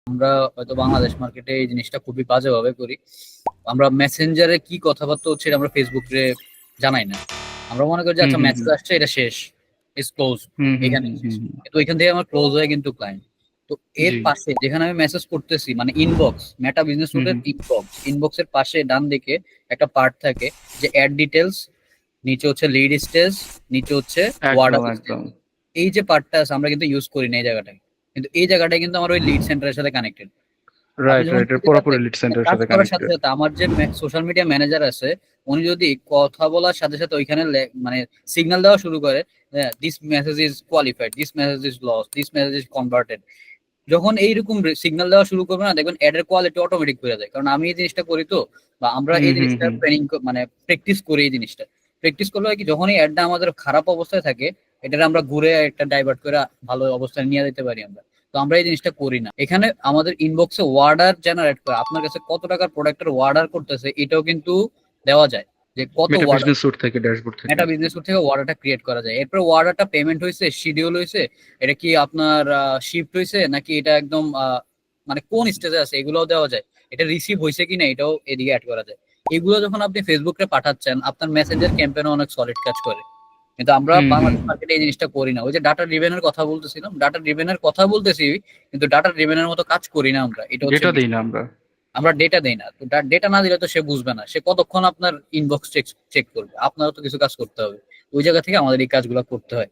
আমরা হয়তো বাংলাদেশ মার্কেটে এই জিনিসটা খুবই বাজেভাবে করি। আমরা মেসেঞ্জারে কি কথাবার্তা হচ্ছে এটা আমরা ফেসবুকে জানাই না। আমরা মনে করি যে হুম আচ্ছা হুম মেসেজ হুম আসছে, এটা শেষ, ইজ ক্লোজ, হুম হুম এখানে হুম শেষ। হুম হুম। কিন্তু এখান থেকে আমার ক্লোজ হয়ে কিন্তু ক্লায়েন্ট। তো এর জি। পাশে যেখানে আমি মেসেজ করতেছি মানে ইনবক্স, মেটা বিজনেস হুম সুটের হুম। ইনবক্সের পাশে ডান দিকে একটা পার্ট থাকে যে অ্যাড ডিটেলস, নিচে হচ্ছে লিড স্টেজ, নিচে হচ্ছে ওয়ার্ড একদম অ্যাসিস্ট্যান্ট। একদম। এই যে পার্টটা আছে আমরা কিন্তু ইউজ করি না এই জায়গাটায়, কিন্তু এই জায়গাটায় কিন্তু আমার ওই লিড সেন্টারের সাথে কানেক্টেড। আপনি রাইট যখন রাইট, এর প্রতিটা পুরোপুরি লিড সেন্টারের কাজ সাথে করার সাথে কানেক্টেড। সাথে আমার যে সোশ্যাল মিডিয়া ম্যানেজার আছে, উনি যদি কথা বলার সাথে সাথে ওইখানে মানে সিগন্যাল দেওয়া শুরু করে, this message is qualified, this message is loss, this message is converted, যখন এইরকম সিগন্যাল দেওয়া শুরু করবে না, দেখবেন অ্যাডের কোয়ালিটি অটোমেটিক হয়ে যায়। কারণ আমি এই জিনিসটা করি তো, বা আমরা হুম এই হুম জিনিসটা হুম। ট্রেনিং মানে প্র্যাকটিস করি। এই জিনিসটা প্র্যাকটিস করলে হয় কি, যখন এই অ্যাডটা আমাদের খারাপ অবস্থায় থাকে, এটাকে আমরা ঘুরে একটা ডাইভার্ট করে ভালো অবস্থায় নিয়ে যেতে পারি আমরা। তো আমরা এই জিনিসটা করি না। এখানে আমাদের ইনবক্সে ওয়ার্ডার জেনারেট করে আপনার কাছে কত টাকার প্রোডাক্টের ওয়ার্ডার করতেছে এটাও কিন্তু দেওয়া যায়, যে কত মেটা ওয়ার্ডার। বিজনেস স্যুট থেকে, ড্যাশবোর্ড থেকে। মেটা বিজনেস থেকে অর্ডারটা ক্রিয়েট করা যায়। এরপর অর্ডারটা পেমেন্ট হয়েছে, শিডিউল হয়েছে, এটা কি আপনার শিফট হয়েছে নাকি এটা একদম মানে কোন স্টেজে আছে এগুলোও দেওয়া যায়। এটা রিসিভ হয়েছে কিনা এটাও এদিকে অ্যাড করা যায়। এগুলো যখন আপনি ফেসবুকে পাঠাচ্ছেন, আপনার মেসেঞ্জার ক্যাম্পেইনে অনেক সলিড কাজ করে। কিন্তু আমরা হুম হুম বাংলাদেশ হুম। মার্কেটে এই জিনিসটা করি না। ওই যে ডাটা ড্রিভেনের কথা বলতেছিলাম, ডাটা ড্রিভেনের কথা বলতেছি, কিন্তু ডাটা ড্রিভেনের মতো কাজ করি না আমরা, এটা হচ্ছে ডেটা দেই বিষয়। না আমরা। আমরা ডেটা দেই না, তো ডেটা না দিলে তো সে বুঝবে না, সে কতক্ষণ আপনার ইনবক্স চেক চেক করবে, আপনারও তো কিছু কাজ করতে হবে। ওই জায়গা থেকে আমাদের এই কাজগুলো করতে হয়।